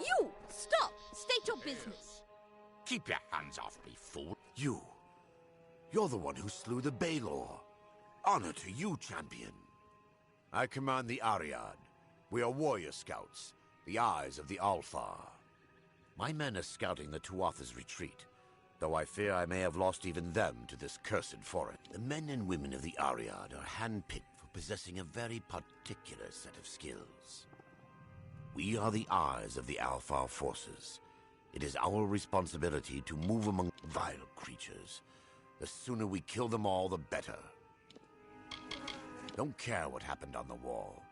You! Stop! State your business. Keep your hands off me, fool. You're the one who slew the Baelor. Honor to you, champion. I command the Ariad. We are warrior scouts, the eyes of the Alfar. My men are scouting the Tuatha's retreat, though I fear I may have lost even them to this cursed forest. The men and women of the Ariad are handpicked for possessing a very particular set of skills. We are the eyes of the Alfar forces. It is our responsibility to move among vile creatures. The sooner we kill them all, the better. Don't care what happened on the wall.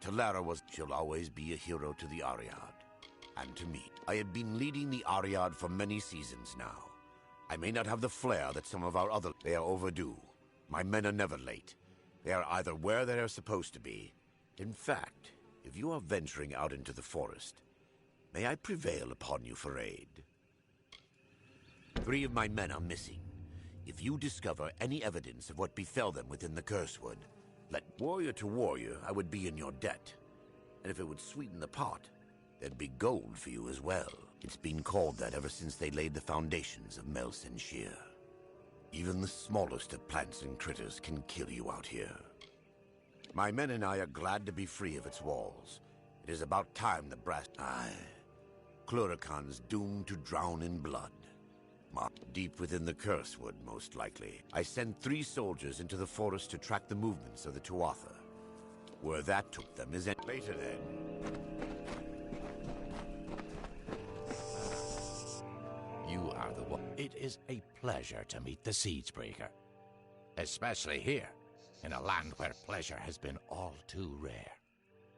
Talara she'll always be a hero to the Ariad. And to me. I have been leading the Ariad for many seasons now. I may not have the flair that some of our other... They are overdue. My men are never late. They are either where they are supposed to be. In fact, if you are venturing out into the forest, may I prevail upon you for aid? 3 of my men are missing. If you discover any evidence of what befell them within the Cursewood, let warrior to warrior, I would be in your debt. And if it would sweeten the pot, there'd be gold for you as well. It's been called that ever since they laid the foundations of Melsenshir. Even the smallest of plants and critters can kill you out here. My men and I are glad to be free of its walls. It is about time the brass... Cluracan's doomed to drown in blood. Deep within the Cursewood, most likely. I sent 3 soldiers into the forest to track the movements of the Tuatha. Where that took them is... Later then. You are the one. It is a pleasure to meet the Siegebreaker. Especially here, in a land where pleasure has been all too rare.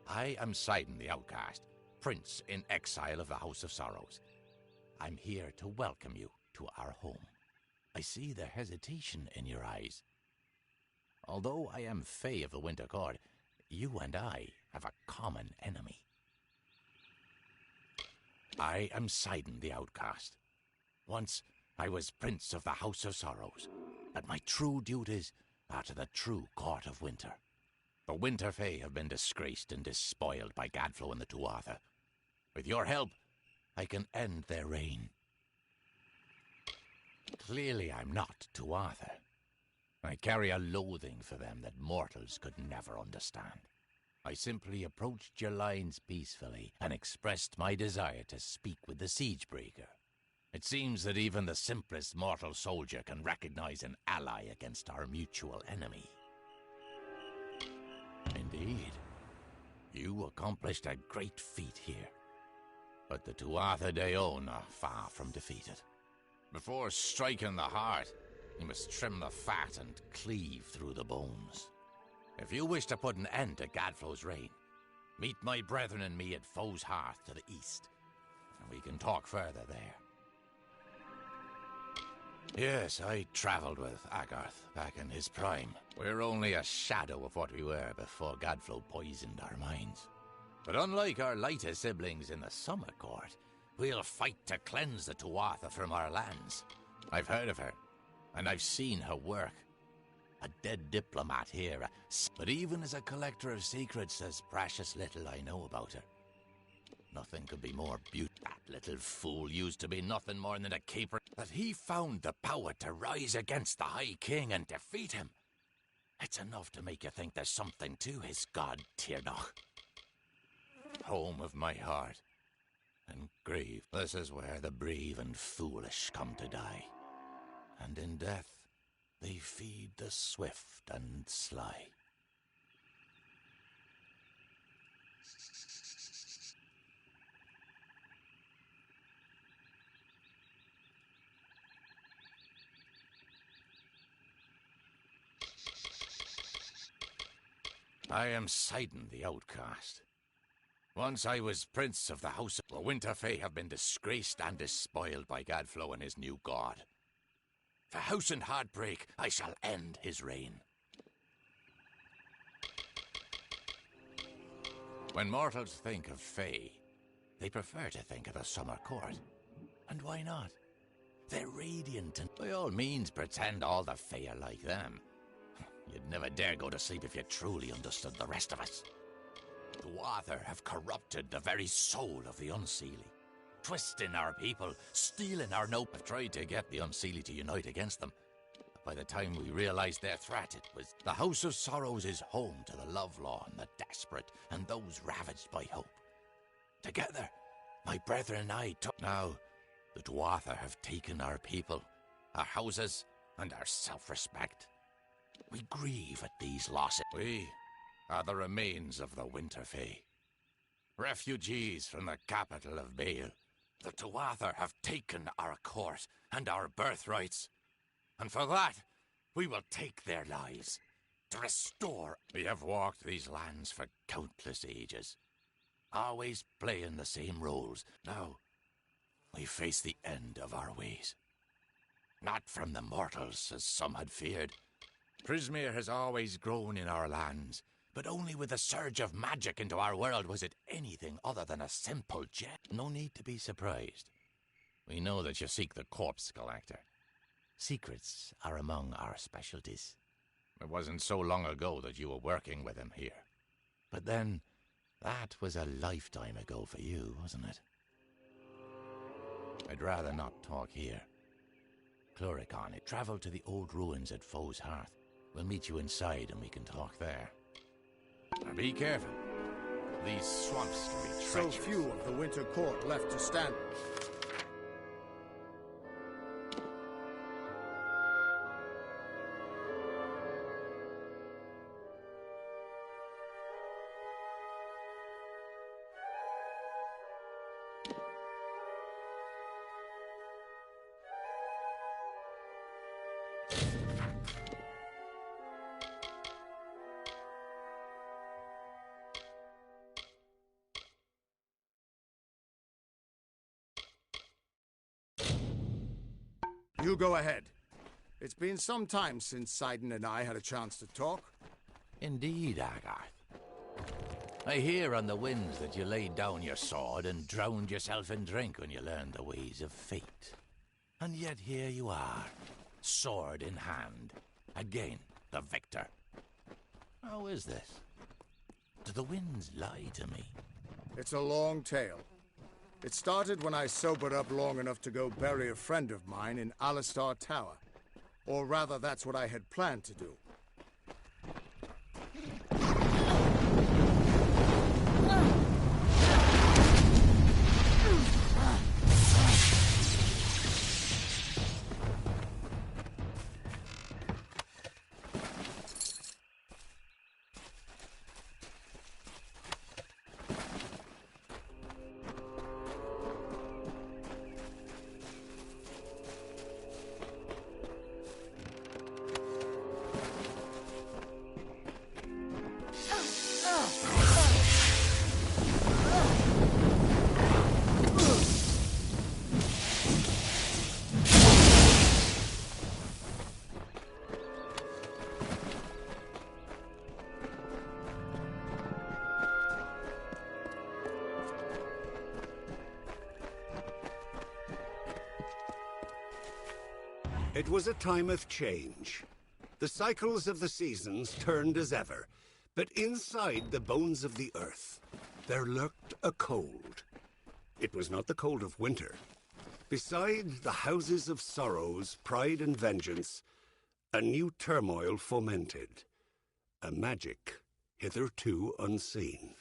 I am Sidon the Outcast, Prince in exile of the House of Sorrows. I'm here to welcome you to our home. I see the hesitation in your eyes. Although I am Fae of the Winter Court, you and I have a common enemy. I am Sidon the Outcast. Once I was Prince of the House of Sorrows, but my true duties are to the true Court of Winter. The Winter Fae have been disgraced and despoiled by Gadflo and the Tuatha. With your help, I can end their reign. Clearly I'm not Tuatha. I carry a loathing for them that mortals could never understand. I simply approached your lines peacefully and expressed my desire to speak with the Siegebreaker. It seems that even the simplest mortal soldier can recognize an ally against our mutual enemy. Indeed, you accomplished a great feat here. But the Tuatha Deon are far from defeated. Before striking the heart, you must trim the fat and cleave through the bones. If you wish to put an end to Gadflo's reign, meet my brethren and me at Foe's Hearth to the east, and we can talk further there. Yes, I traveled with Agarth back in his prime. We're only a shadow of what we were before Gadflo poisoned our minds. But unlike our lighter siblings in the Summer Court, we'll fight to cleanse the Tuatha from our lands. I've heard of her, and I've seen her work. A dead diplomat here, but even as a collector of secrets, there's precious little I know about her. Nothing could be more beautiful. That little fool used to be nothing more than a caper. That he found the power to rise against the High King and defeat him. It's enough to make you think there's something to his god Tirnoch. Home of my heart. And grief. This is where the brave and foolish come to die. And in death, they feed the swift and sly. I am Sidon the Outcast. Once I was Prince of the House of... The Winter Fae have been disgraced and despoiled by Gadflo and his new god. For House and Heartbreak, I shall end his reign. When mortals think of Fae, they prefer to think of the Summer Court. And why not? They're radiant and by all means pretend all the Fae are like them. You'd never dare go to sleep if you truly understood the rest of us. The Tuatha have corrupted the very soul of the Unseelie. twisting our people, stealing our note. I've tried to get the Unseelie to unite against them. But by the time we realized their threat, it was the House of Sorrows is home to the lovelorn, the desperate, and those ravaged by hope. Together, my brethren and I took. Now, the Dwatha have taken our people, our houses, and our self-respect. We grieve at these losses. We are the remains of the Winter Fae. Refugees from the capital of Bale. The Tuatha have taken our court and our birthrights. And for that, we will take their lives. To restore. We have walked these lands for countless ages. Always playing the same roles. Now, we face the end of our ways. Not from the mortals, as some had feared. Prismere has always grown in our lands, but only with a surge of magic into our world was it anything other than a simple gem. No need to be surprised. We know that you seek the corpse collector. Secrets are among our specialties. It wasn't so long ago that you were working with him here. But then, that was a lifetime ago for you, wasn't it? I'd rather not talk here. Cluricon, travel to the old ruins at Foe's Hearth. We'll meet you inside and we can talk there. Now be careful. These swamps can be treacherous. So few of the Winter Court left to stand. You go ahead. It's been some time since Sidon and I had a chance to talk. Indeed, Agarth. I hear on the winds that you laid down your sword and drowned yourself in drink when you learned the ways of fate. And yet here you are, sword in hand, again the victor. How is this? Do the winds lie to me? It's a long tale. It started when I sobered up long enough to go bury a friend of mine in Alistar Tower. Or rather, that's what I had planned to do. It was a time of change. The cycles of the seasons turned as ever, but inside the bones of the earth, there lurked a cold. It was not the cold of winter. Beside the houses of sorrows, pride and vengeance, a new turmoil fomented. A magic hitherto unseen.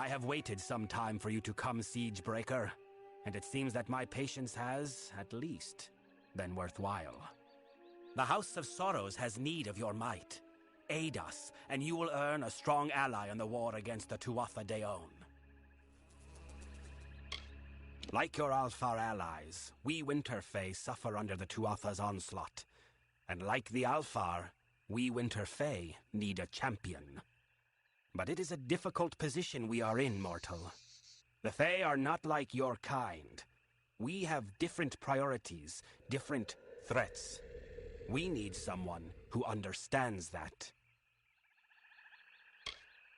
I have waited some time for you to come, Siegebreaker, and it seems that my patience has, at least, been worthwhile. The House of Sorrows has need of your might. Aid us, and you will earn a strong ally in the war against the Tuatha Deon. Like your Alfar allies, we Winterfey suffer under the Tuatha's onslaught. And like the Alfar, we Winterfey need a champion. But it is a difficult position we are in, mortal. The Fae are not like your kind. We have different priorities, different threats. We need someone who understands that.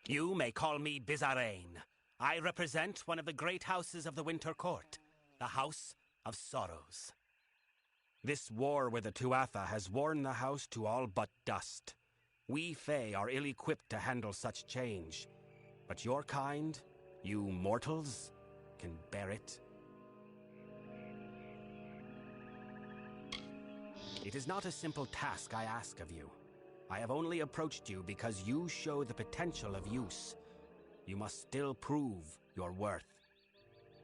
You may call me Bizarrain. I represent one of the great houses of the Winter Court, the House of Sorrows. This war with the Tuatha has worn the house to all but dust. We Fae are ill-equipped to handle such change, but your kind, you mortals, can bear it. It is not a simple task I ask of you. I have only approached you because you show the potential of use. You must still prove your worth.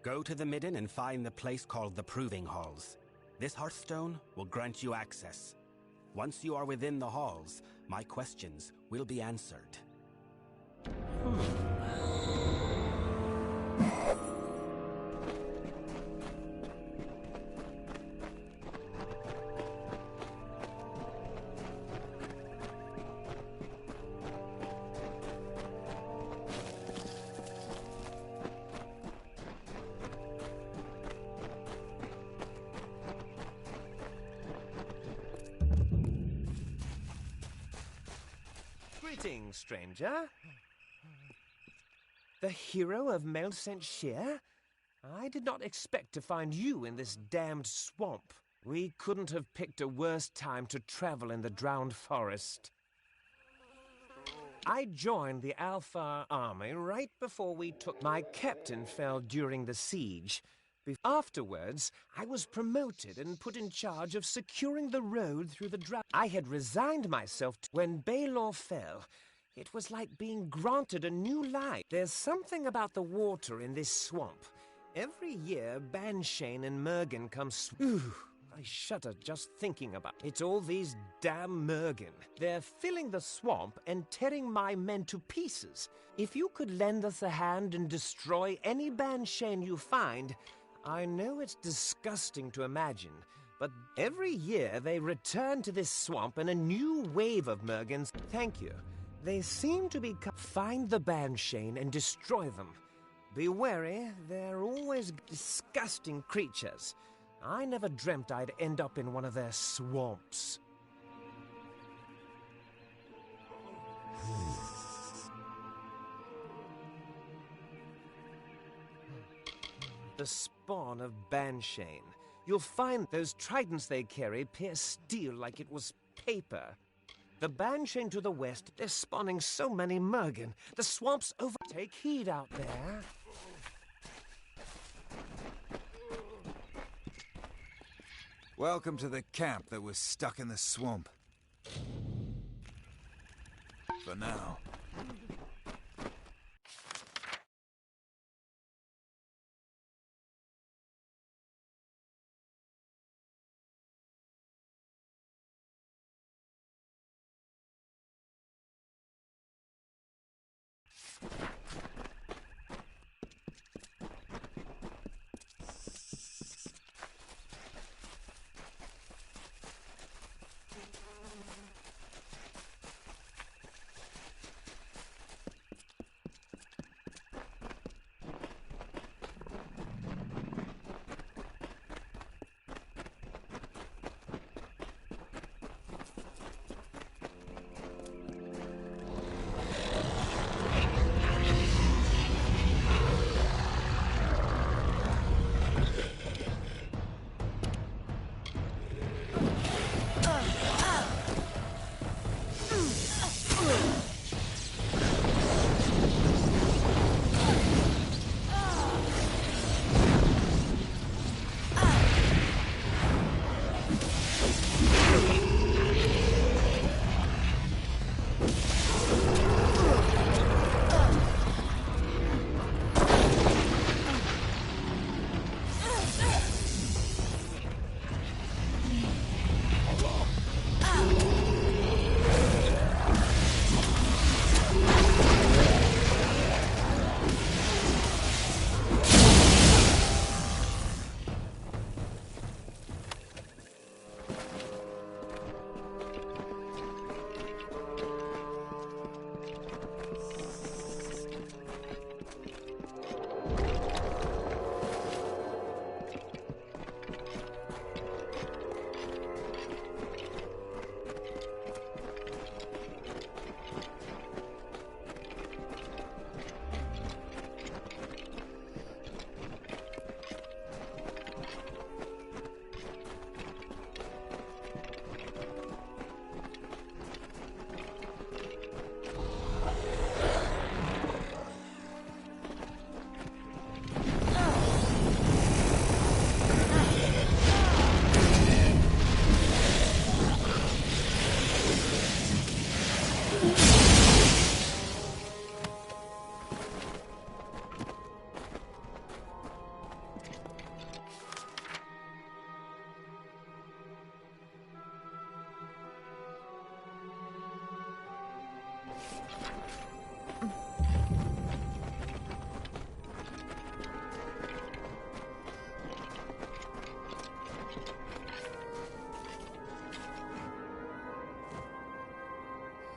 Go to the Midden and find the place called the Proving Halls. This Hearthstone will grant you access. Once you are within the halls, my questions will be answered. Greetings, stranger. The hero of Melcent Shear? I did not expect to find you in this damned swamp. We couldn't have picked a worse time to travel in the drowned forest. I joined the Alfar army right before we took... My captain fell during the siege. Afterwards, I was promoted and put in charge of securing the road through the drought. I had resigned myself when Baelor fell. It was like being granted a new life. There's something about the water in this swamp. Every year, Banshane and Mergen come I shudder just thinking about it. It's all these damn Mergen. They're filling the swamp and tearing my men to pieces. If you could lend us a hand and destroy any Banshane you find... I know it's disgusting to imagine, but every year they return to this swamp and a new wave of Mergens. Thank you. They seem to be... Find the Banshane and destroy them. Be wary, they're always disgusting creatures. I never dreamt I'd end up in one of their swamps. The spawn of Banshane. You'll find those tridents they carry pierce steel like it was paper. The Banshane to the west, they're spawning so many Mergen. The swamp's over. Take heed out there. Welcome to the camp that was stuck in the swamp. For now.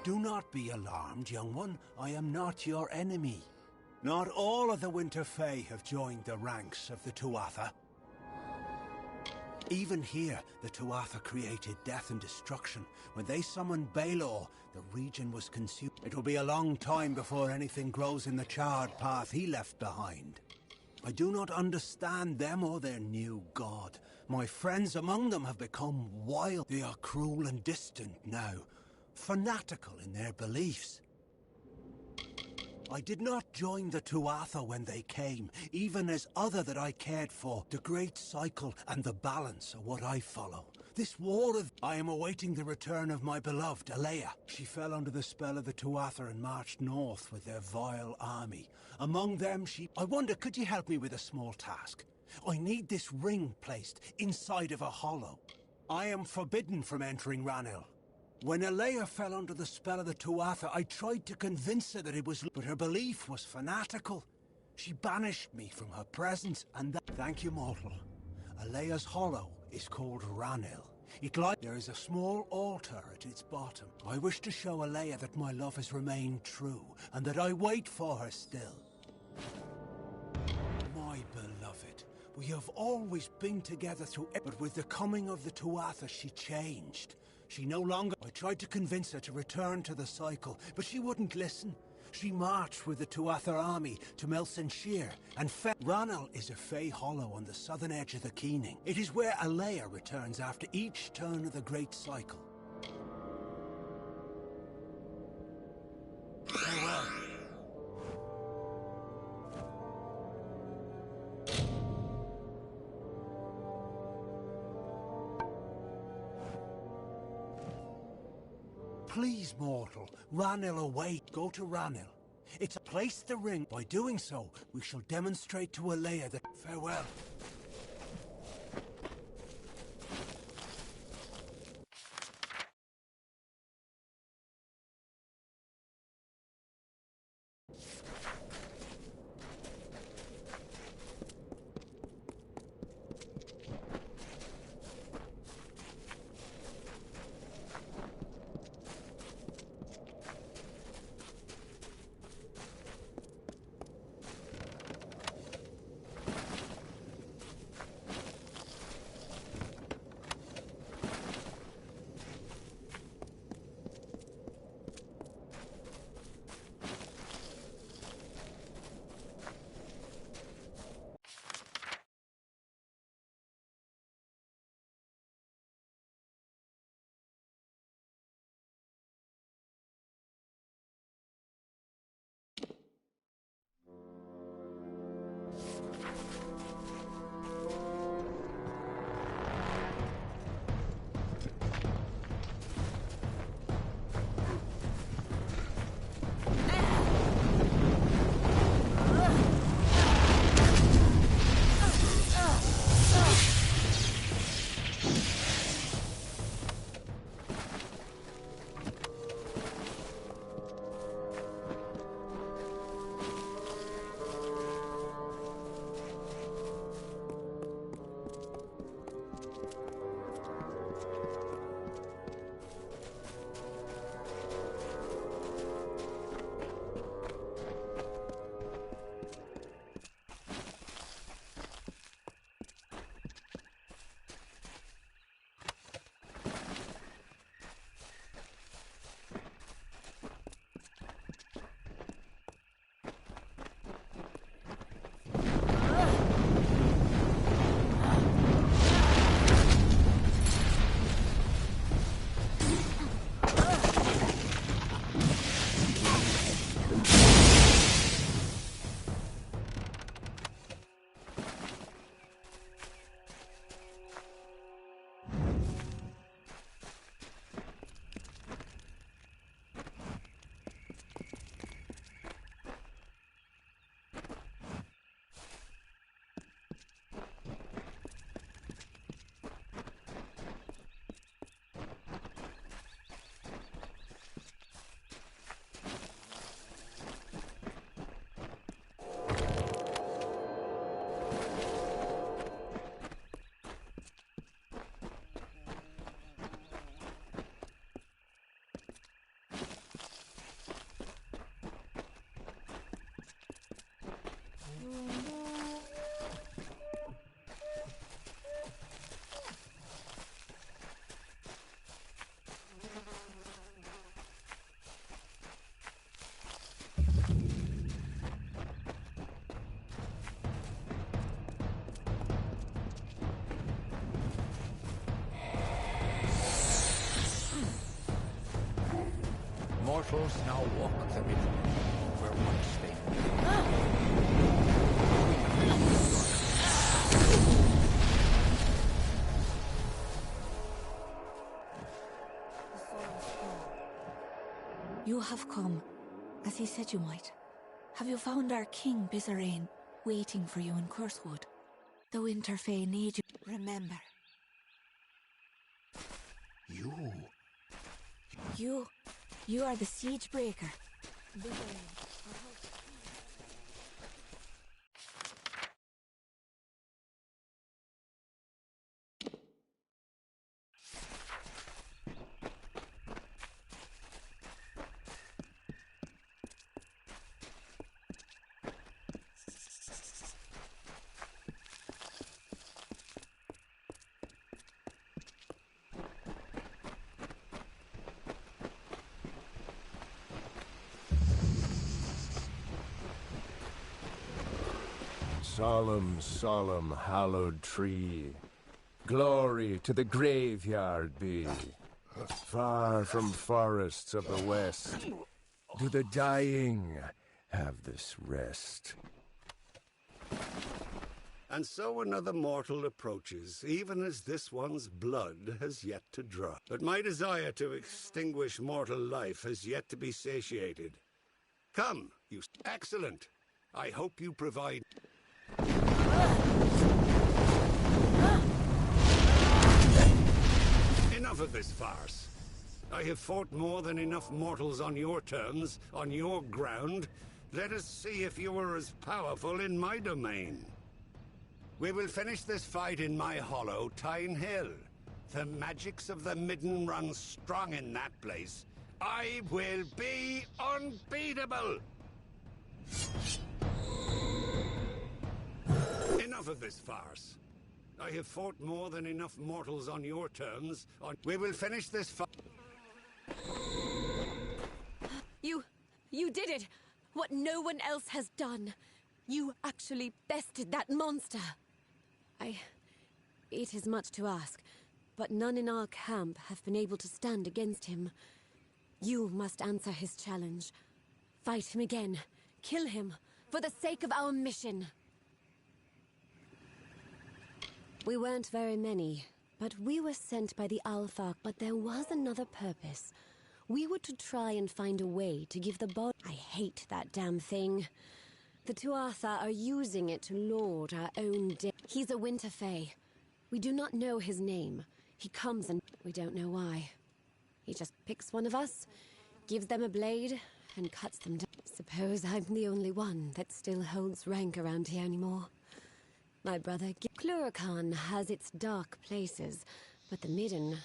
Do not be alarmed, young one. I am not your enemy. Not all of the Winter Fae have joined the ranks of the Tuatha. Even here, the Tuatha created death and destruction. When they summoned Balor, the region was consumed. It will be a long time before anything grows in the charred path he left behind. I do not understand them or their new god. My friends among them have become wild. They are cruel and distant now, fanatical in their beliefs. I did not join the Tuatha when they came, even as other that I cared for. The great cycle and the balance are what I follow. This war of... I am awaiting the return of my beloved, Alea. She fell under the spell of the Tuatha and marched north with their vile army. Among them she... I wonder, could you help me with a small task? I need this ring placed inside of a hollow. I am forbidden from entering Ranil. When Alea fell under the spell of the Tuatha, I tried to convince her that it was... But her belief was fanatical. She banished me from her presence, and that... Thank you, mortal. Alea's hollow is called Ranil. There is a small altar at its bottom. I wish to show Alea that my love has remained true, and that I wait for her still. My beloved, we have always been together through... But with the coming of the Tuatha, she changed. She no longer... I tried to convince her to return to the cycle, but she wouldn't listen. She marched with the Tuatha army to Melsenshir, and Ranil is a Fey hollow on the southern edge of the Keening. It is where Alea returns after each turn of the Great Cycle. Farewell. Please, mortal, Ranil await. Go to Ranil. It's a place the ring. By doing so, we shall demonstrate to Alea that... Farewell. Mortals now walk the middle, where once they... You have come, as he said you might. Have you found our king, Bizarane, waiting for you in Cursewood? The Winter Fae need you. Remember. You are the siege breaker. Bizarane. Solemn, solemn, hallowed tree, glory to the graveyard be. Far from forests of the west, do the dying have this rest. And so another mortal approaches, even as this one's blood has yet to drop. But my desire to extinguish mortal life has yet to be satiated. Come, you... Excellent. I hope you provide... Enough of this farce. I have fought more than enough mortals on your terms, on your ground. Let us see if you are as powerful in my domain. We will finish this fight in my hollow, Tyne Hill. The magics of the Midden run strong in that place. I will be unbeatable! Enough of this farce. I have fought more than enough mortals on your terms. We will finish this fight. You did it! What no one else has done. You actually bested that monster. It is much to ask, but none in our camp have been able to stand against him. You must answer his challenge. Fight him again. Kill him, for the sake of our mission. We weren't very many, but we were sent by the Alpha. But there was another purpose. We were to try and find a way to give the body... I hate that damn thing. The Tuatha are using it to lord our own day. He's a Winter Fae. We do not know his name. He comes and we don't know why. He just picks one of us, gives them a blade, and cuts them down. Suppose I'm the only one that still holds rank around here anymore. My brother Cluracan has its dark places, but the Midden,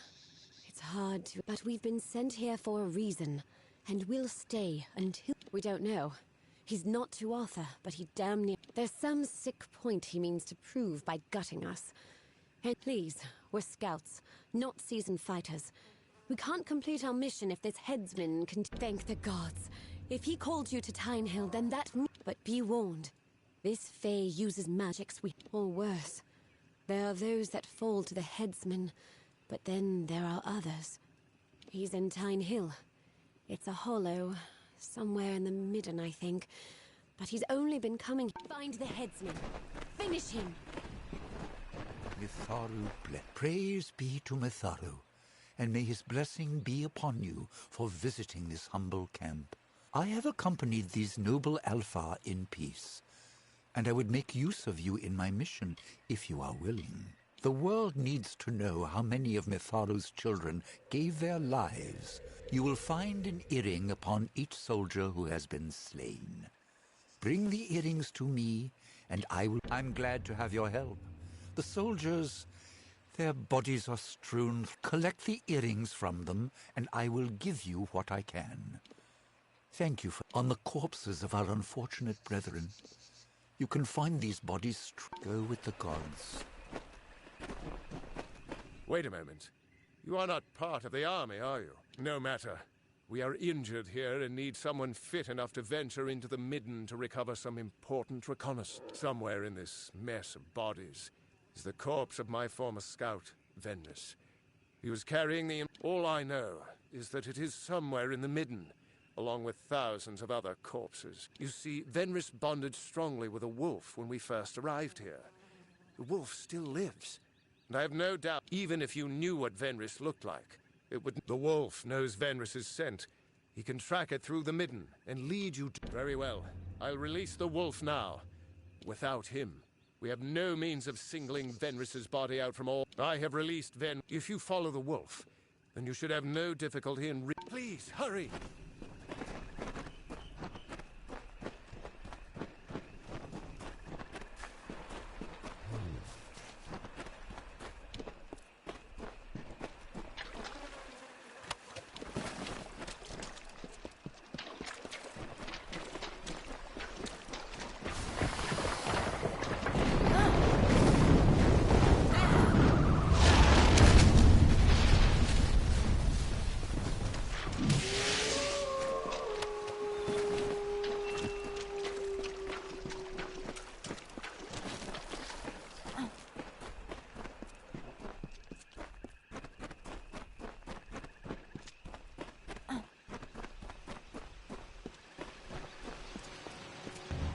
it's hard to... But we've been sent here for a reason, and we'll stay until... We don't know. He's not Tuatha, but he damn near... There's some sick point he means to prove by gutting us. And please, we're scouts, not seasoned fighters. We can't complete our mission if this headsman can... Thank the gods. If he called you to Tyne Hill, then that... But be warned. This Fae uses magics or worse. There are those that fall to the headsman, but then there are others. He's in Tyne Hill. It's a hollow, somewhere in the Midden, I think. But he's only been coming... Find the headsman. Finish him! Mitharu, praise be to Mitharu, and may his blessing be upon you for visiting this humble camp. I have accompanied these noble Alpha in peace, and I would make use of you in my mission, if you are willing. The world needs to know how many of Mitharu's children gave their lives. You will find an earring upon each soldier who has been slain. Bring the earrings to me, and I'm glad to have your help. The soldiers, their bodies are strewn. Collect the earrings from them, and I will give you what I can. Thank you on the corpses of our unfortunate brethren. You can find these bodies. Go with the gods. Wait a moment. You are not part of the army, are you? No matter. We are injured here and need someone fit enough to venture into the Midden to recover some important reconnaissance. Somewhere in this mess of bodies is the corpse of my former scout, Venris. He was carrying the... All I know is that it is somewhere in the Midden, along with thousands of other corpses. You see, Venris bonded strongly with a wolf when we first arrived here. The wolf still lives, and I have no doubt, even if you knew what Venris looked like, it would... The wolf knows Venris's scent. He can track it through the Midden and lead you to... Very well. I'll release the wolf now. Without him, we have no means of singling Venris's body out from all... I have released Ven... If you follow the wolf, then you should have no difficulty in... Please, hurry!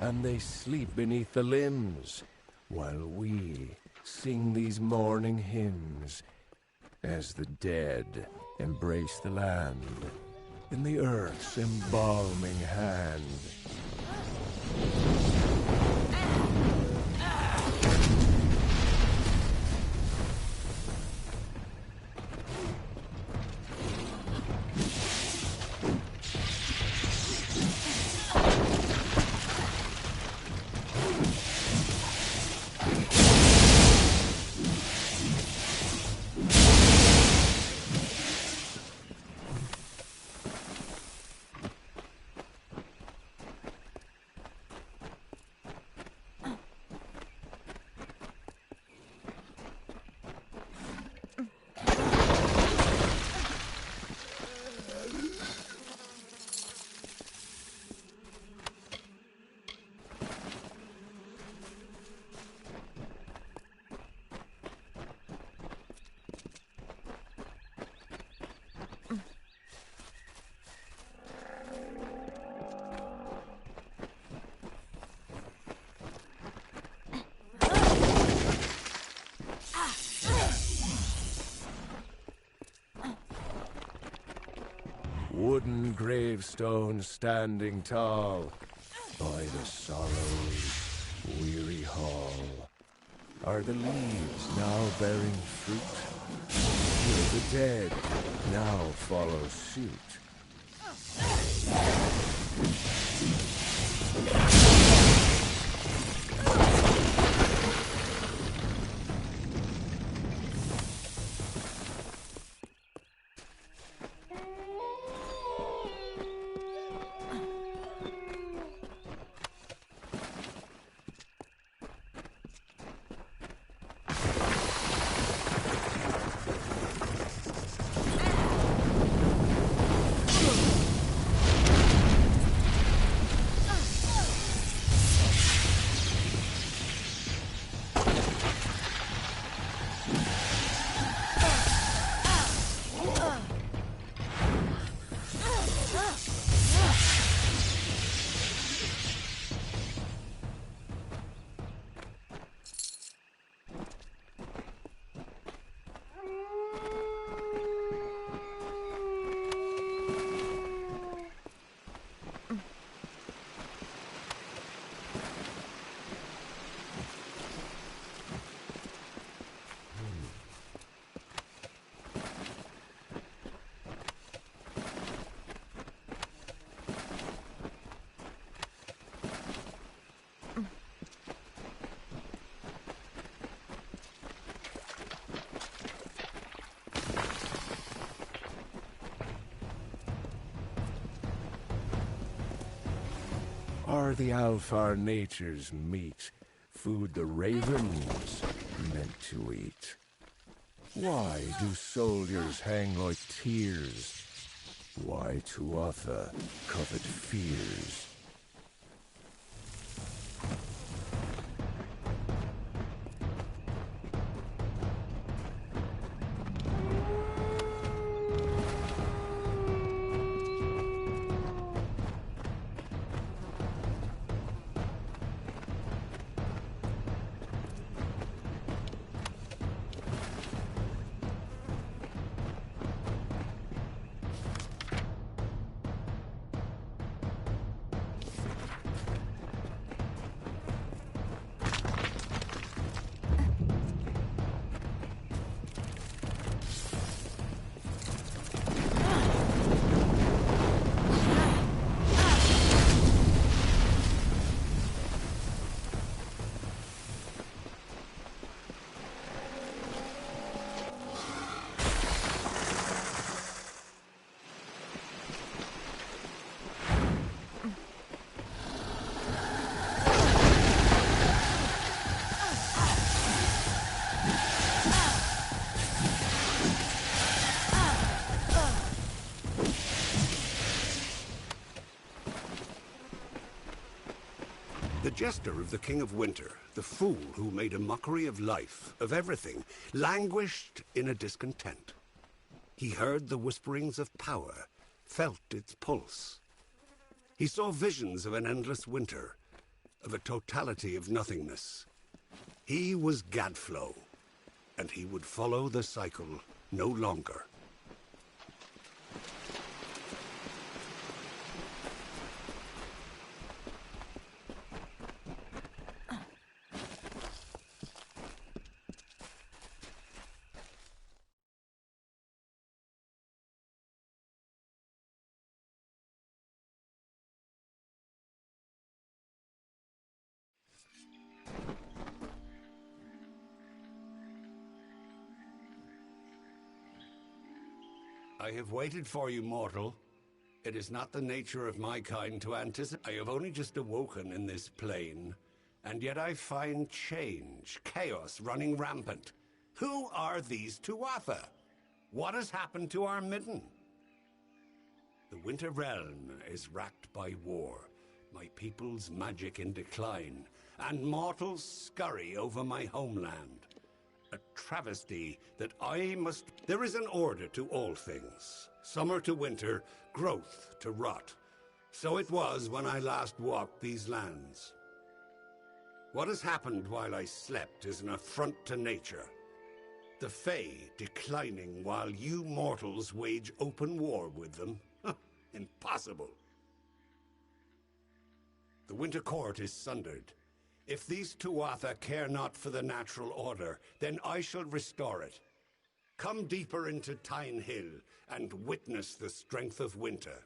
And they sleep beneath the limbs, while we sing these mourning hymns, as the dead embrace the land in the earth's embalming hand. Wooden gravestones standing tall by the sorrow's weary hall. Are the leaves now bearing fruit? Will the dead now follow suit? are the Alfar nature's meat, food the ravens meant to eat. Why do soldiers hang like tears? Why Tuatha covet fears? The jester of the King of Winter, the fool who made a mockery of life, of everything, languished in a discontent. He heard the whisperings of power, felt its pulse. He saw visions of an endless winter, of a totality of nothingness. He was Gadflow, and he would follow the cycle no longer. I have waited for you, mortal. It is not the nature of my kind to anticipate. I have only just awoken in this plane, and yet I find change, chaos running rampant. Who are these Tuatha? What has happened to our midden? The Winter Realm is racked by war, my people's magic in decline, and mortals scurry over my homeland. A travesty that I must... There is an order to all things. Summer to winter, growth to rot. So it was when I last walked these lands. What has happened while I slept is an affront to nature. The Fae declining while you mortals wage open war with them. Impossible. The Winter Court is sundered. If these Tuatha care not for the natural order, then I shall restore it. Come deeper into Tyne Hill and witness the strength of winter.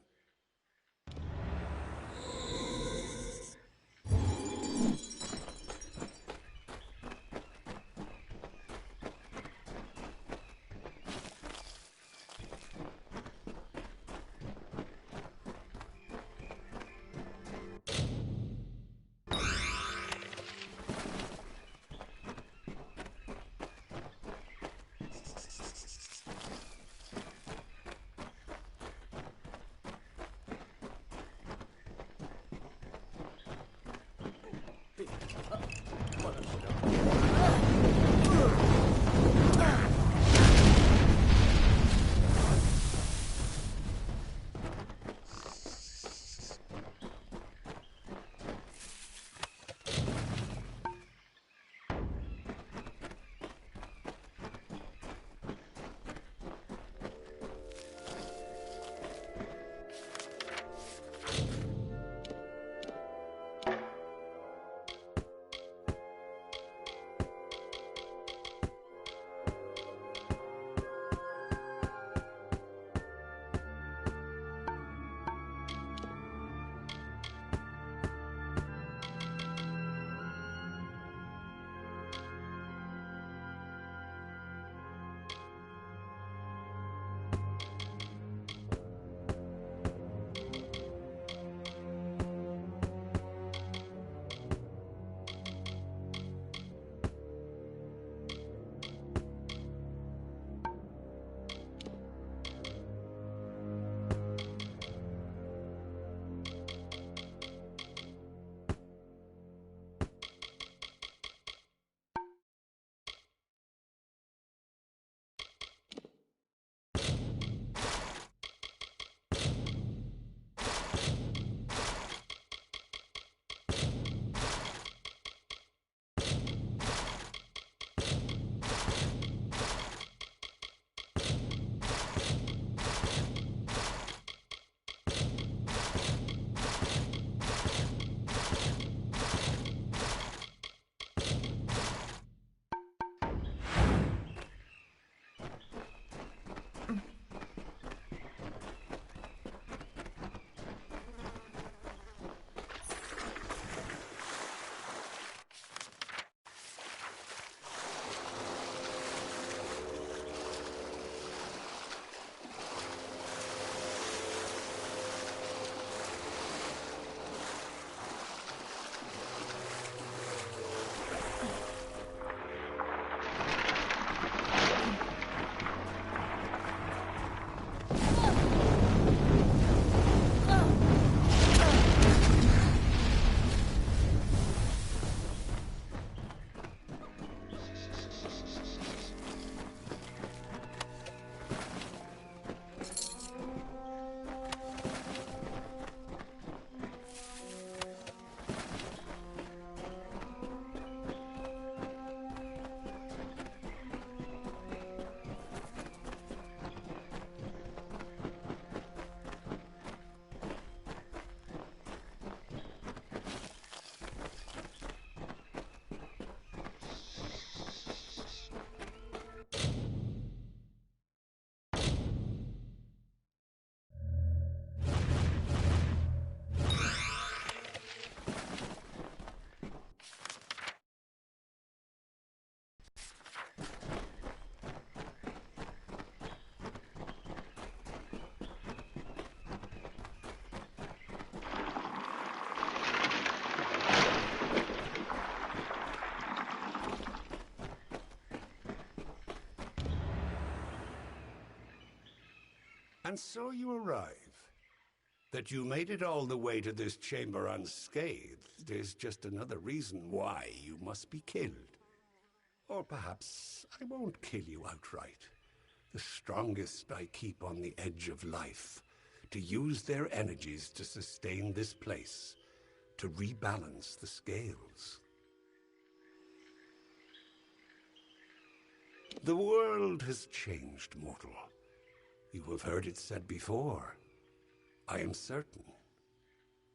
And so you arrive. That you made it all the way to this chamber unscathed is just another reason why you must be killed. Or perhaps I won't kill you outright. The strongest I keep on the edge of life, to use their energies to sustain this place, to rebalance the scales. The world has changed, mortal. You have heard it said before. I am certain,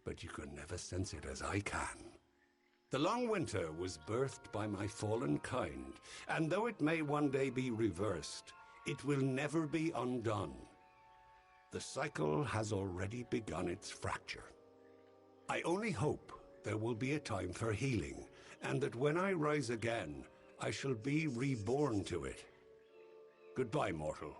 but you can never sense it as I can. The long winter was birthed by my fallen kind, and though it may one day be reversed, it will never be undone. The cycle has already begun its fracture. I only hope there will be a time for healing, and that when I rise again, I shall be reborn to it. Goodbye, mortal.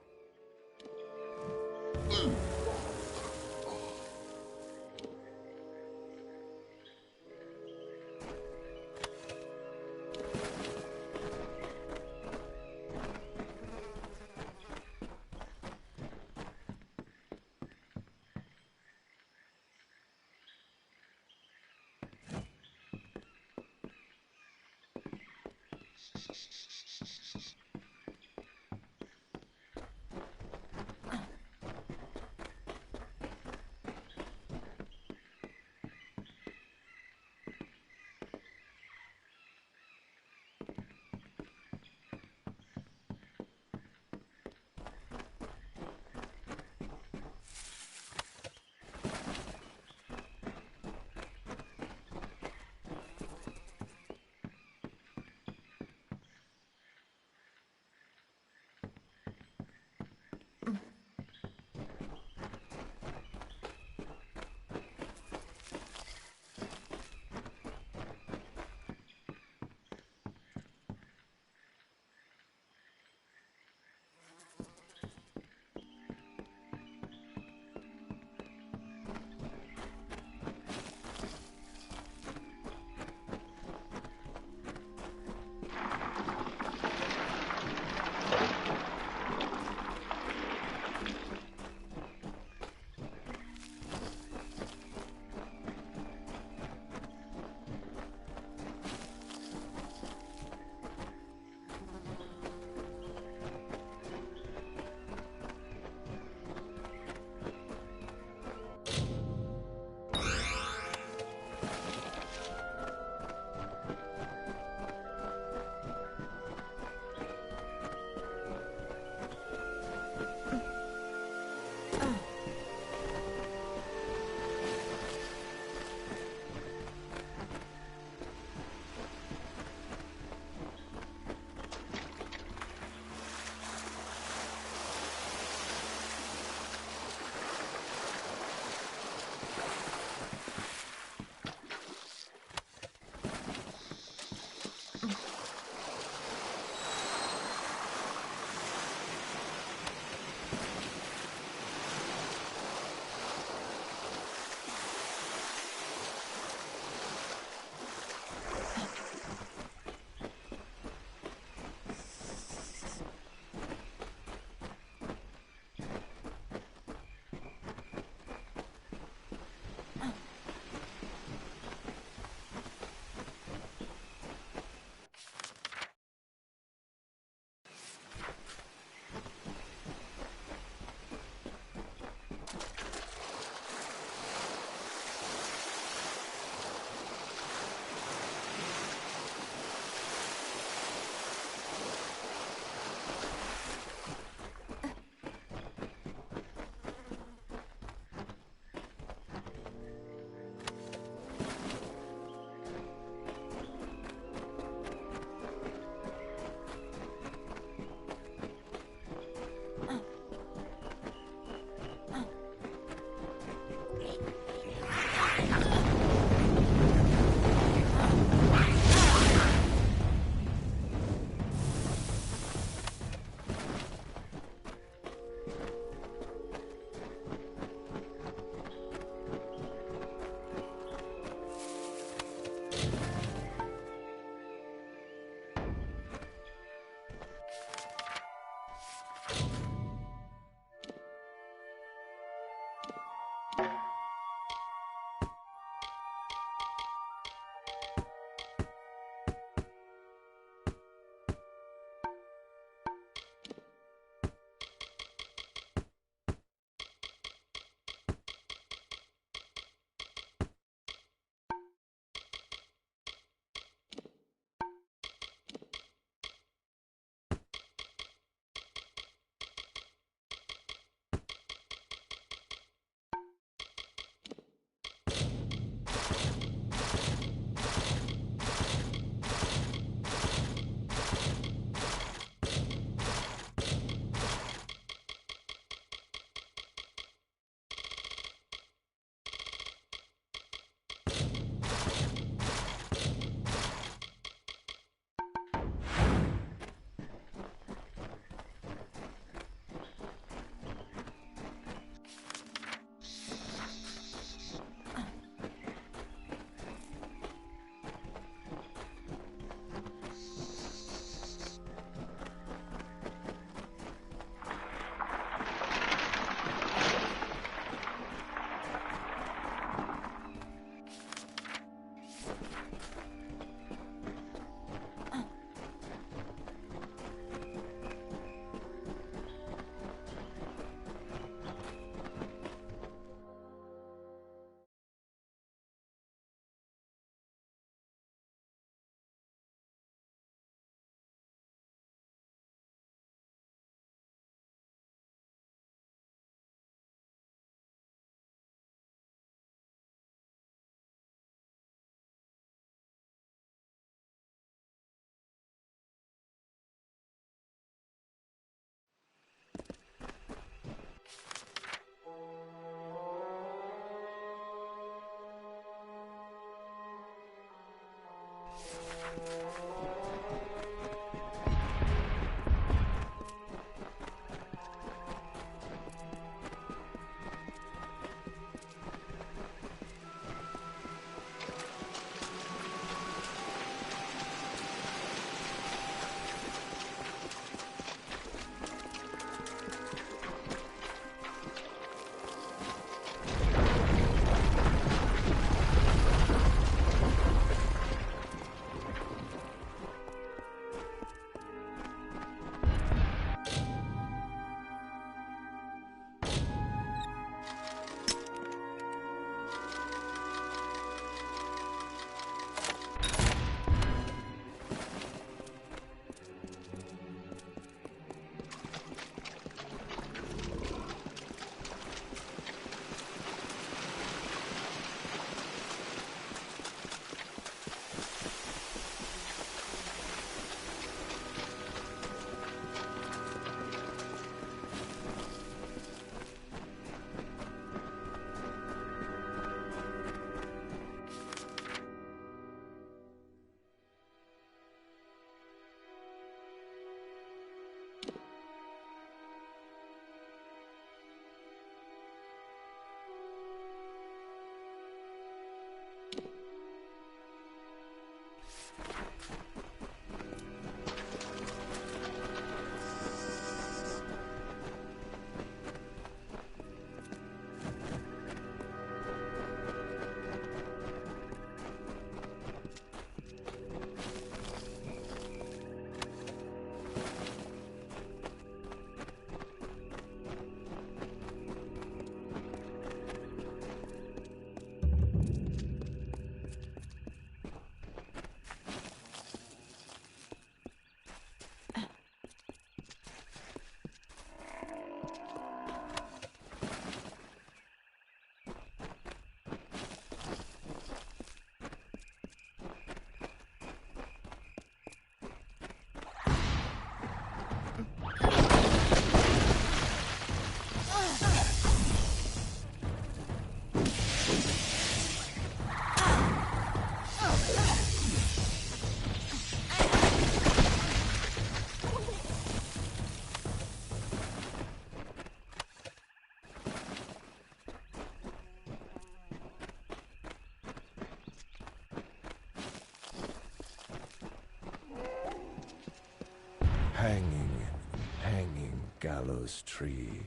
Hanging gallows tree,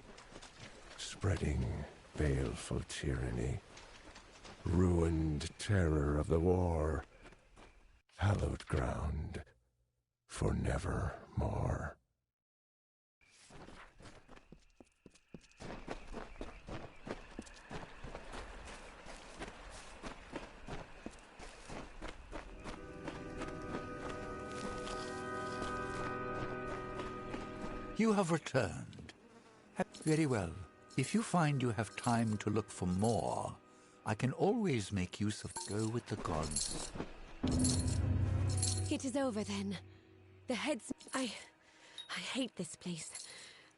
spreading baleful tyranny, ruined terror of the war, hallowed ground for nevermore. You have returned. Very well. If you find you have time to look for more, I can always make use of go with the gods. It is over then. The heads... I hate this place.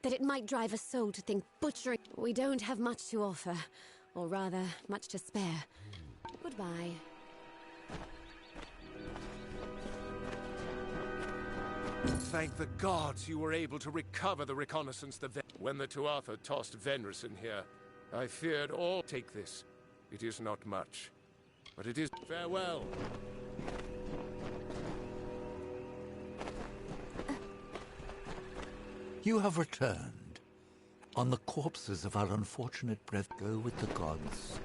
That it might drive a soul to think butchering... We don't have much to offer. Or rather, much to spare. Goodbye. Thank the gods you were able to recover the reconnaissance when the Tuatha tossed Venris in here. I feared all. Take this. It is not much, but it is farewell. You have returned. On the corpses of our unfortunate breath, go with the gods.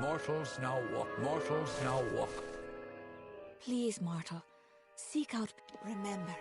Mortals now walk. Mortals now walk. Please, mortal, seek out. Remember.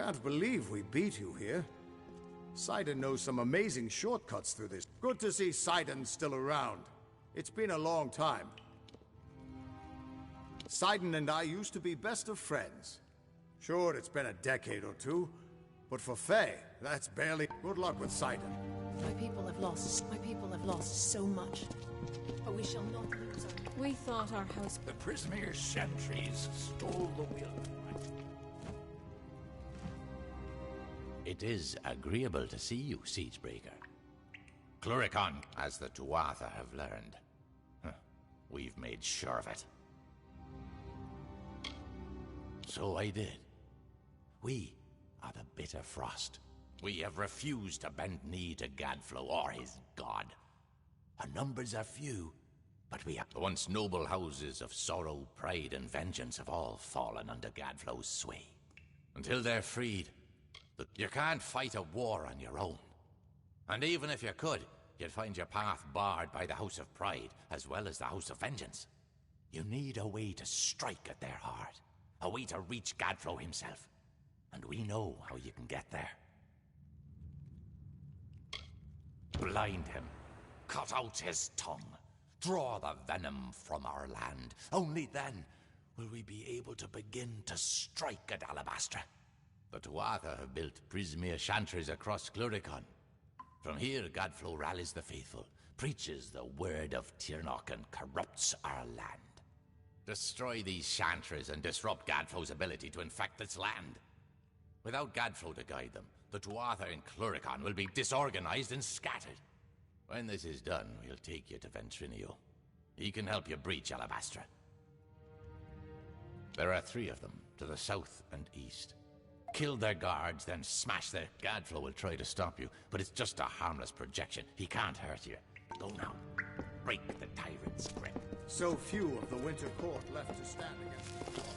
Can't believe we beat you here. Sidon knows some amazing shortcuts through this. Good to see Sidon's still around. It's been a long time. Sidon and I used to be best of friends. Sure, it's been a decade or two, but for Faye, that's barely... Good luck with Sidon. My people have lost so much. But we shall not lose our... We thought our house... The Prismere sentries stole the will. It is agreeable to see you, Siegebreaker. Cluricon, as the Tuatha have learned. We've made sure of it. So I did. We are the Bitter Frost. We have refused to bend knee to Gadflow or his god. Our numbers are few, but we have... The once noble houses of Sorrow, Pride, and Vengeance have all fallen under Gadflow's sway. Until they're freed, you can't fight a war on your own. And even if you could, you'd find your path barred by the House of Pride, as well as the House of Vengeance. You need a way to strike at their heart. A way to reach Gadflow himself. And we know how you can get there. Blind him. Cut out his tongue. Draw the venom from our land. Only then will we be able to begin to strike at Alabastra. The Tuatha have built Prismere chantries across Cluricon. From here, Gadflow rallies the faithful, preaches the word of Tirnoch, and corrupts our land. Destroy these chantries and disrupt Gadflow's ability to infect this land. Without Gadflow to guide them, the Tuatha in Cluricon will be disorganized and scattered. When this is done, we'll take you to Ventrinio. He can help you breach Alabastra. There are 3 of them, to the south and east. Kill their guards, then smash their... Gadflow will try to stop you, but it's just a harmless projection. He can't hurt you. Go now. Break the tyrant's grip. So few of the Winter Court left to stand against the war.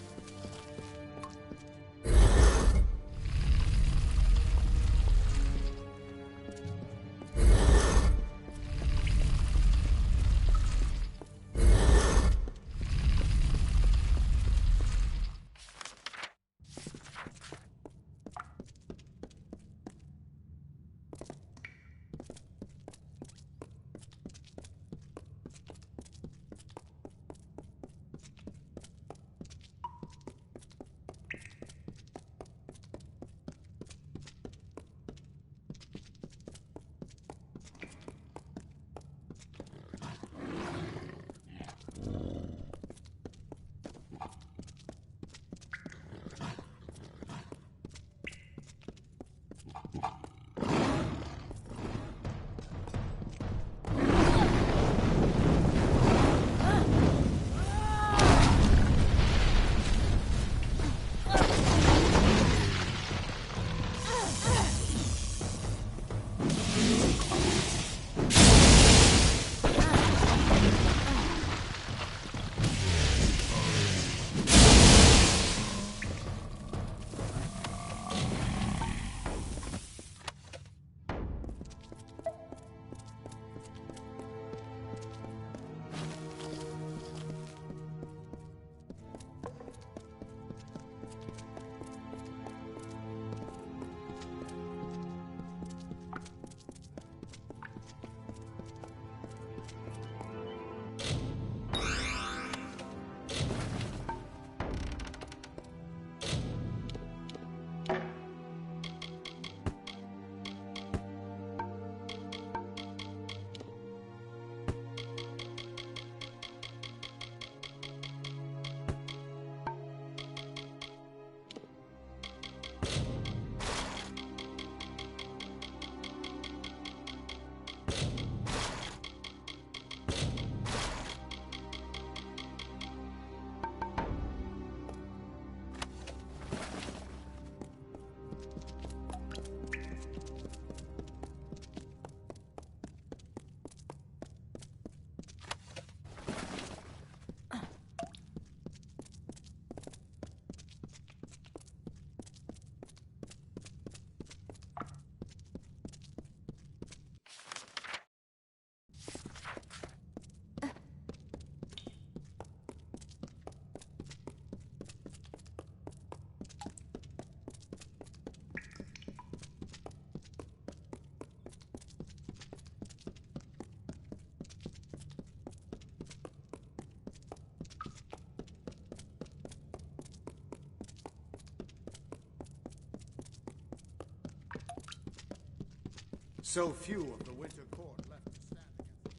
So few of the Winter Court left to stand against.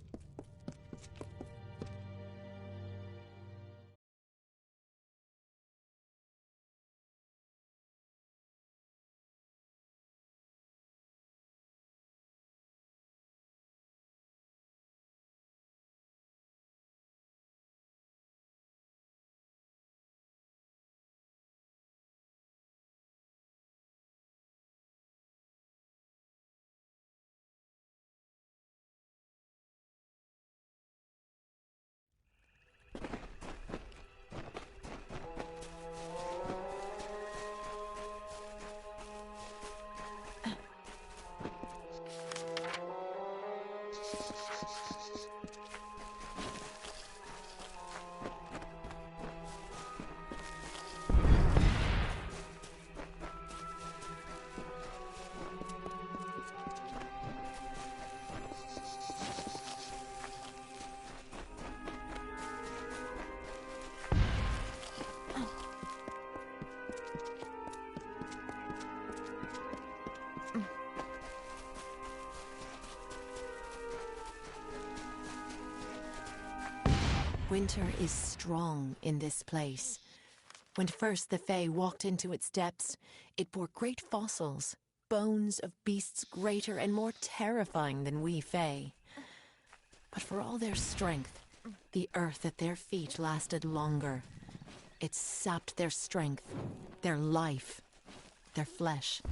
Winter is strong in this place. When first the Fae walked into its depths, it bore great fossils, bones of beasts greater and more terrifying than we Fae. But for all their strength, the earth at their feet lasted longer. It sapped their strength, their life, their flesh.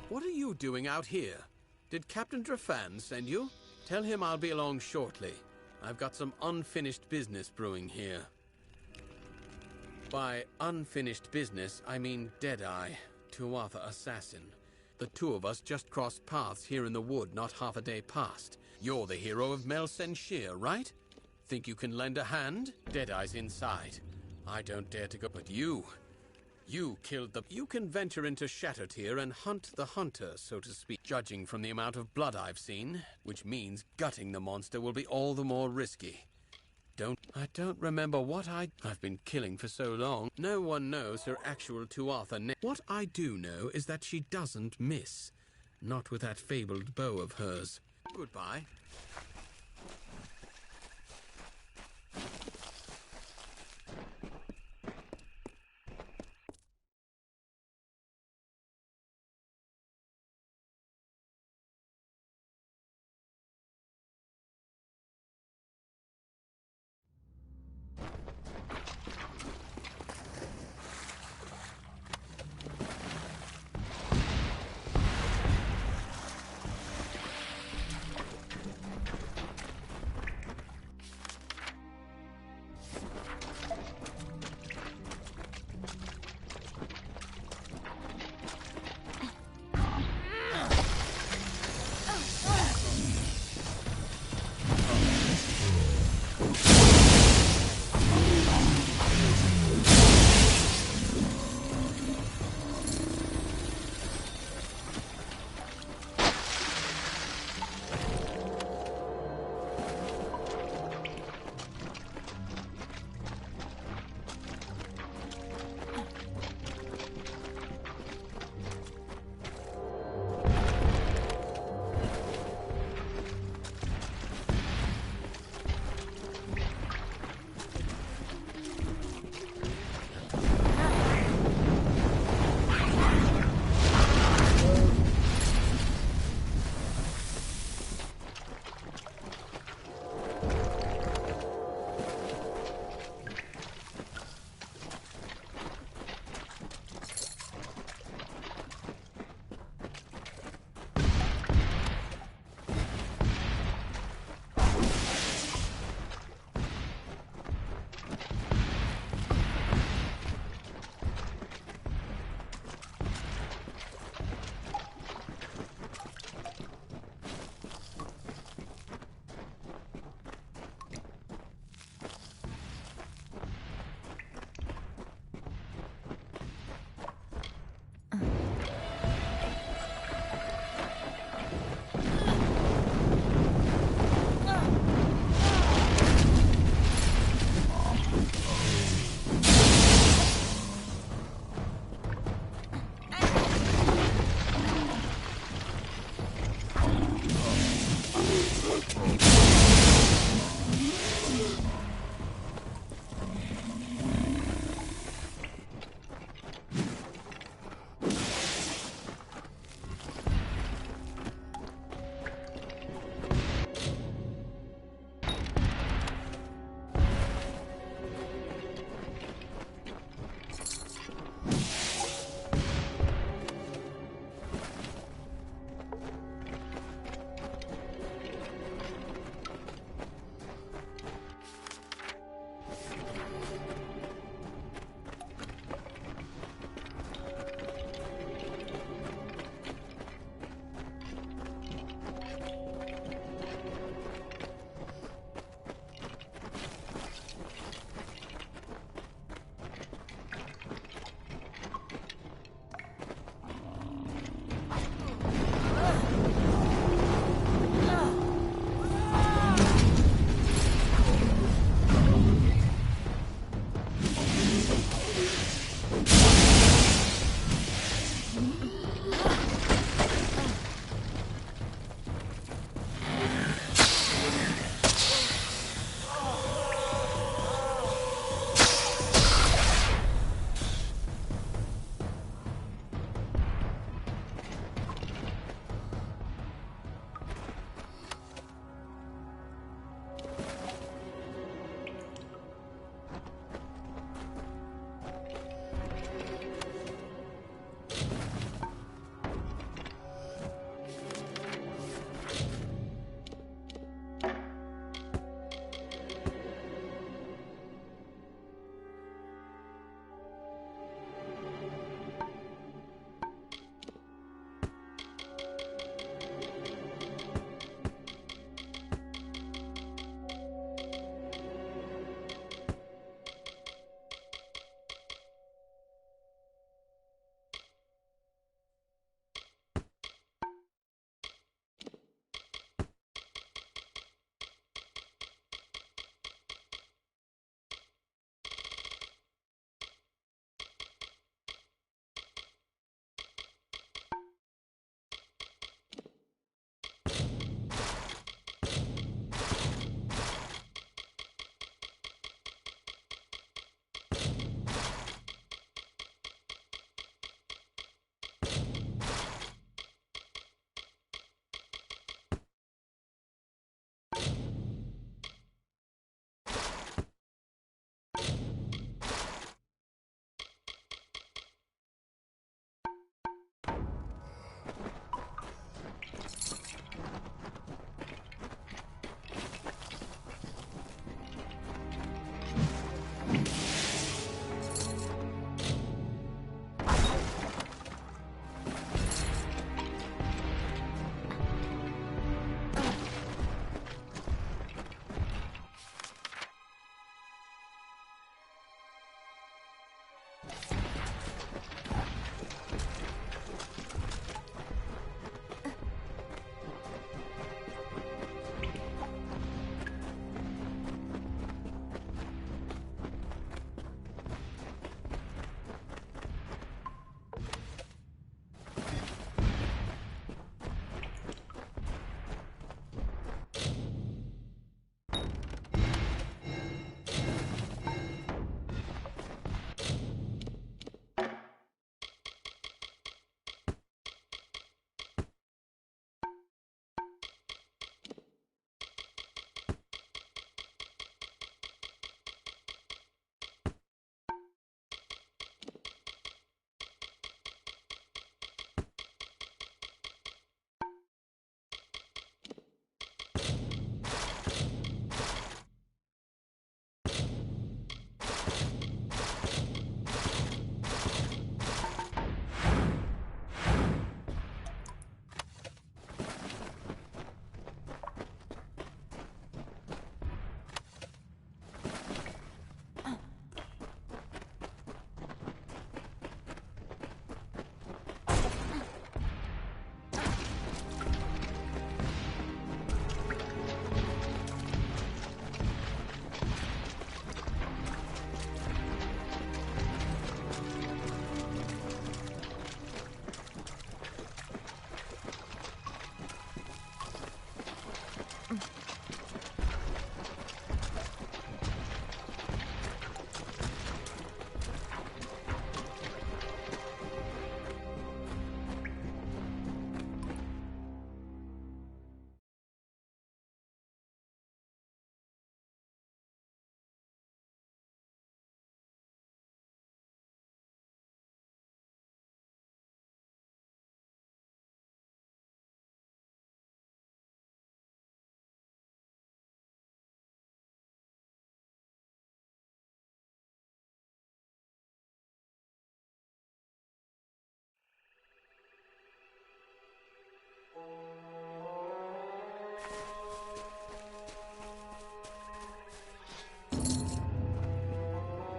What are you doing out here? Did Captain Drafan send you? Tell him I'll be along shortly. I've got some unfinished business brewing here. By unfinished business, I mean Deadeye, Tuatha assassin. The two of us just crossed paths here in the wood not half a day past. You're the hero of Mel Senshir, right? Think you can lend a hand? Deadeye's inside. I don't dare to go, but you killed the... You can venture into Shattertear and hunt the hunter, so to speak. Judging from the amount of blood I've seen, which means gutting the monster will be all the more risky. I don't remember what I've been killing for so long. No one knows her actual Tuatha. What I do know is that she doesn't miss. Not with that fabled bow of hers. Goodbye.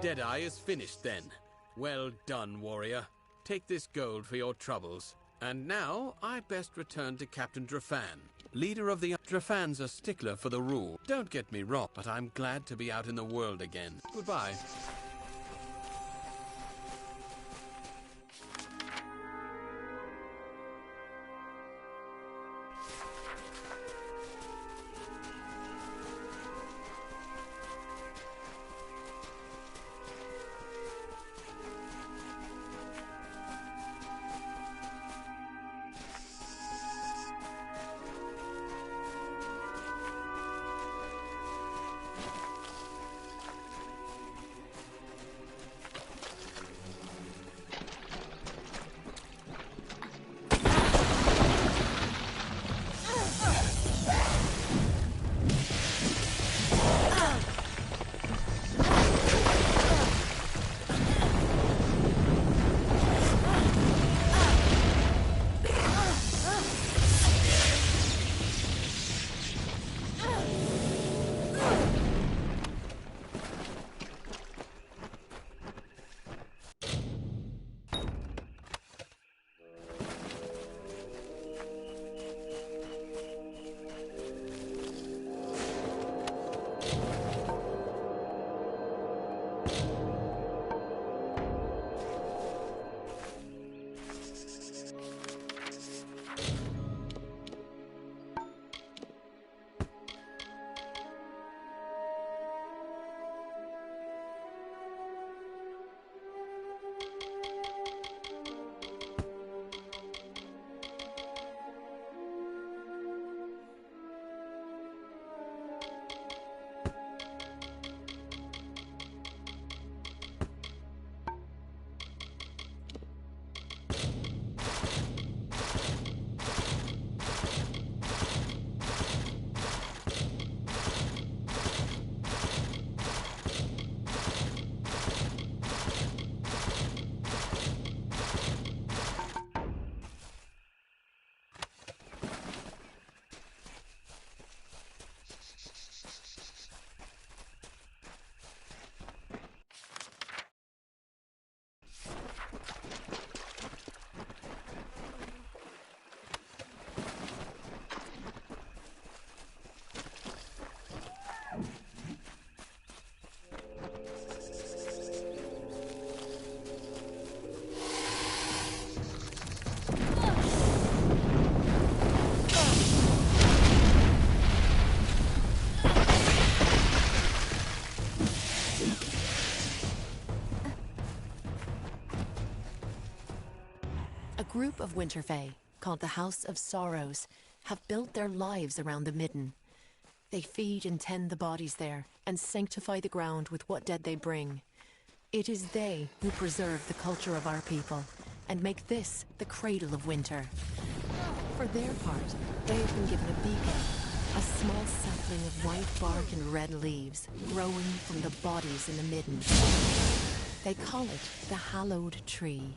Deadeye is finished then. Well done, warrior. Take this gold for your troubles. And now, I best return to Captain Drafan, leader of the... Drafan's a stickler for the rule. Don't get me wrong, but I'm glad to be out in the world again. Goodbye. A group of Winterfey, called the House of Sorrows, have built their lives around the Midden. They feed and tend the bodies there, and sanctify the ground with what dead they bring. It is they who preserve the culture of our people, and make this the cradle of winter. For their part, they have been given a beacon, a small sapling of white bark and red leaves, growing from the bodies in the Midden. They call it the Hallowed Tree.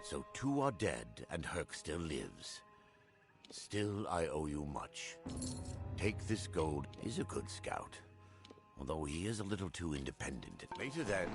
So 2 are dead, and Herc still lives. Still, I owe you much. Take this gold. He's a good scout, although he is a little too independent. Later then.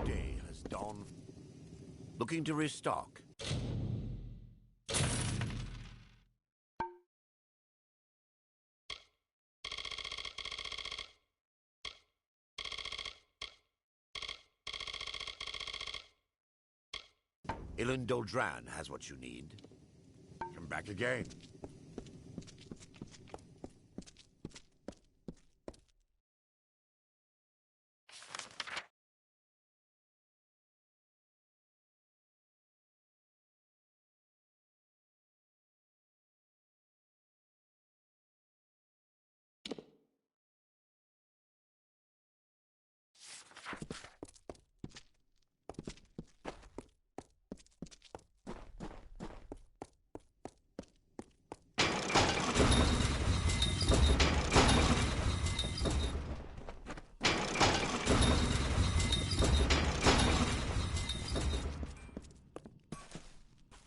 Day has dawned. Looking to restock. Ilan Doldran has what you need. Come back again.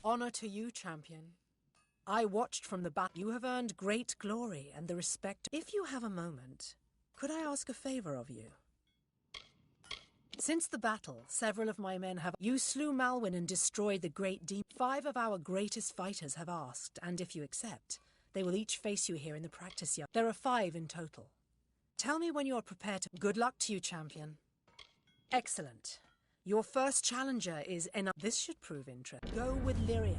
Honor to you, champion. I watched from the back. You have earned great glory and the respect. If you have a moment, could I ask a favor of you? Since the battle, several of my men have... You slew Malwyn and destroyed the great demon. 5 of our greatest fighters have asked, and if you accept, they will each face you here in the practice yard. There are 5 in total. Tell me when you are prepared to... Good luck to you, champion. Excellent. Your first challenger is enough. This should prove interesting. Go with Lyria.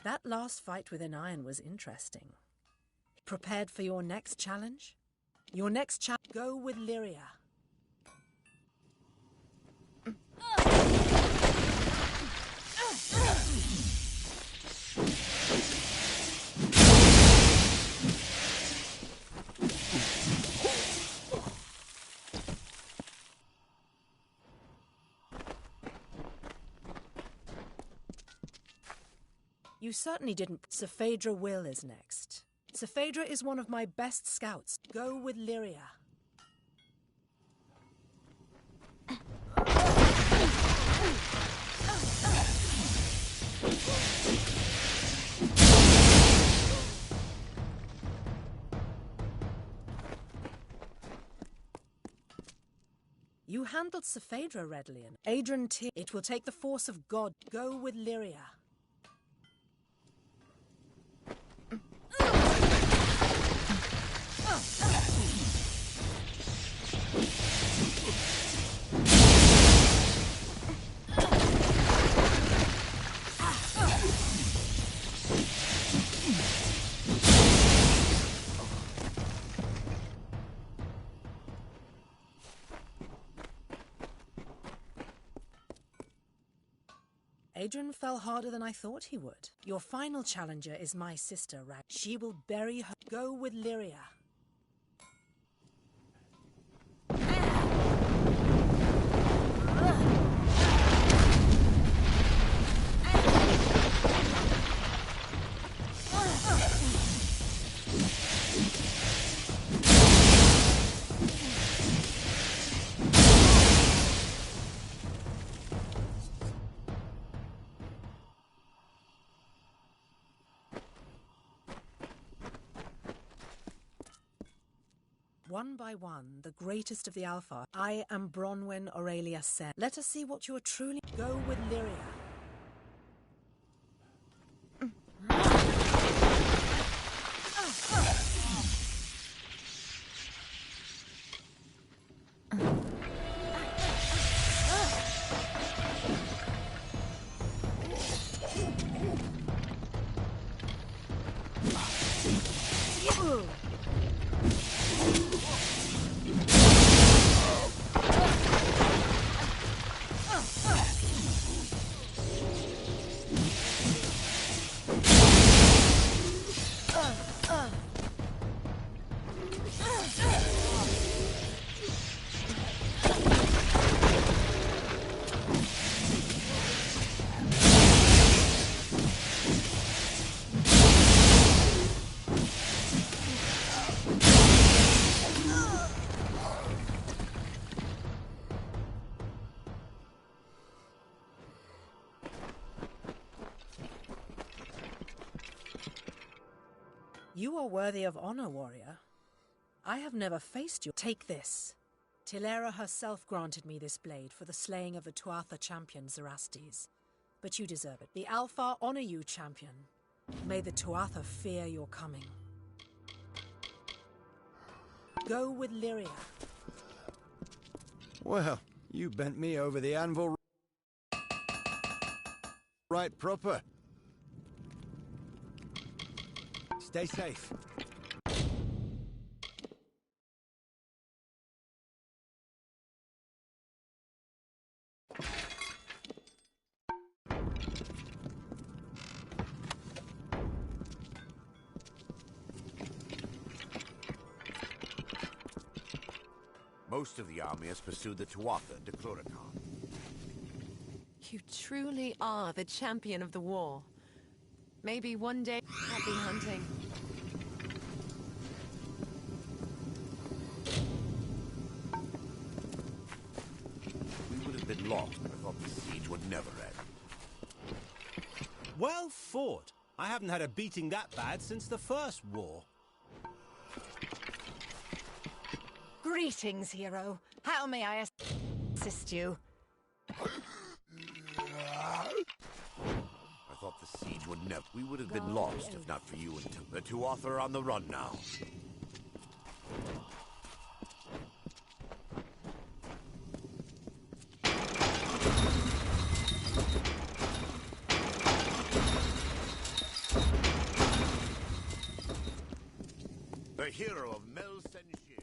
That last fight with an iron was interesting. Prepared for your next challenge? Your next challenge. Go with Lyria. You certainly didn't. Saphedra Will is next. Saphedra is one of my best scouts. Go with Lyria. You handled Saphedra readily. Adrian T. It will take the force of God. Go with Lyria. Adrian fell harder than I thought he would. Your final challenger is my sister, Rag. She will bury her. Go with Lyria. One by one, the greatest of the Alpha. I am Bronwyn Aurelia Sen. Let us see what you are truly. Go with Lyria. You are worthy of honor, warrior. I have never faced you. Take this. Tilera herself granted me this blade for the slaying of the Tuatha champion Zerastes. But you deserve it. The Alpha honor you, champion. May the Tuatha fear your coming. Go with Lyria. Well, you bent me over the anvil right proper. Stay safe. Most of the army has pursued the Tuatha to Cluracan. You truly are the champion of the war. Maybe one day, happy hunting. We would have been lost, but I thought the siege would never end. Well fought. I haven't had a beating that bad since the first war. Greetings, hero. How may I assist you? I thought the siege would never... We would have been lost if not for you and the Tuatha are on the run now. The hero of Mel Senshir.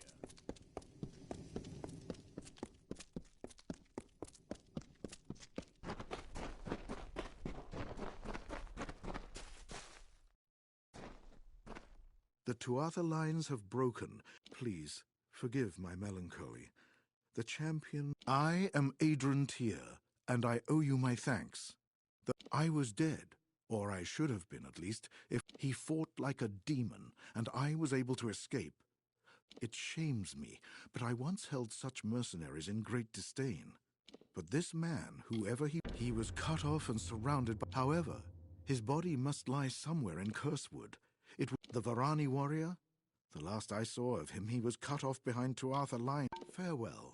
The Tuatha lines have broken. Please, forgive my melancholy. The champion... I am Adrian Tyr, and I owe you my thanks. I was dead, or I should have been at least, if he fought like a demon, and I was able to escape. It shames me, but I once held such mercenaries in great disdain. But this man, whoever he was cut off and surrounded by... However, his body must lie somewhere in Cursewood. It was the Varani warrior? The last I saw of him, he was cut off behind Tuatha line. Farewell.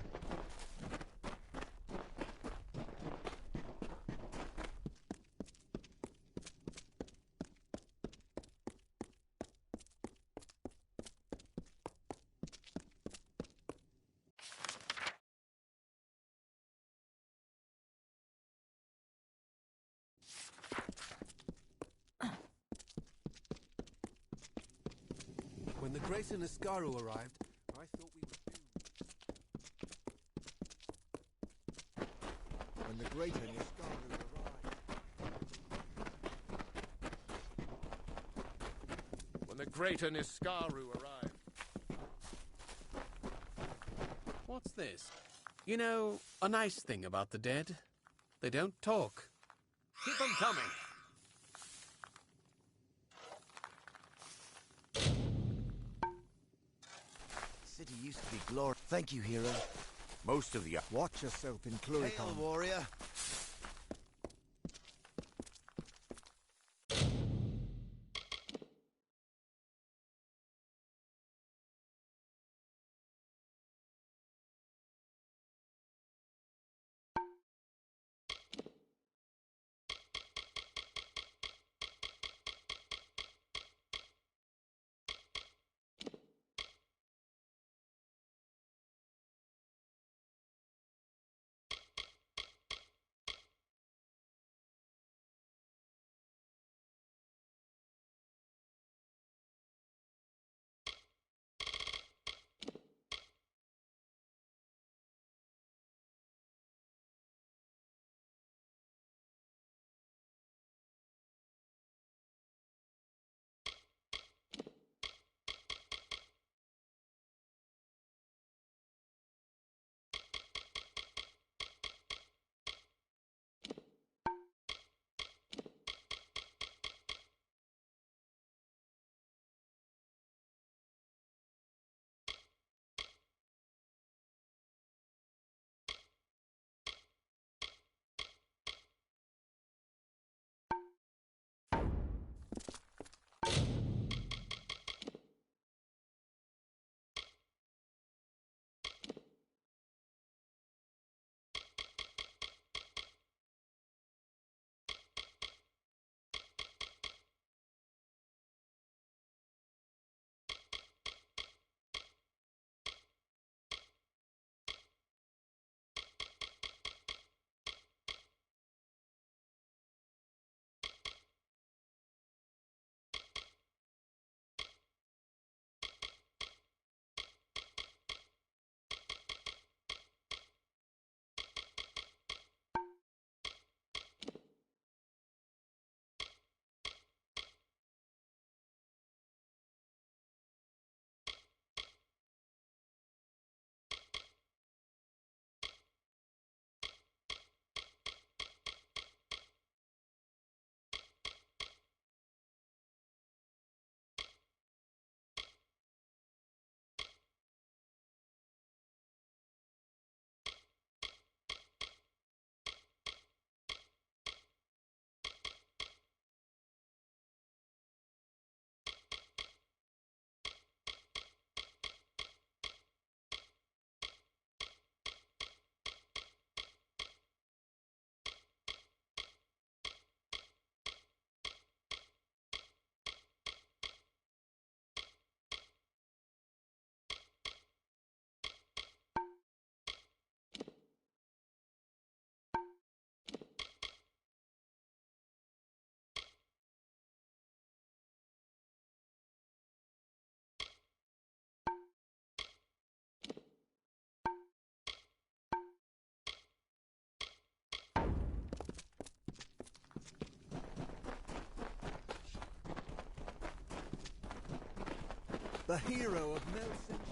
When the great Niskaru arrived, I thought we were doomed. When the great Niskaru arrived. When the great Niskaru arrived. What's this? You know, a nice thing about the dead. They don't talk. Keep them coming. City used to be glorious. Thank you, hero. Most of the... Watch yourself in Cluracan. Hail, warrior. The hero of Nelson.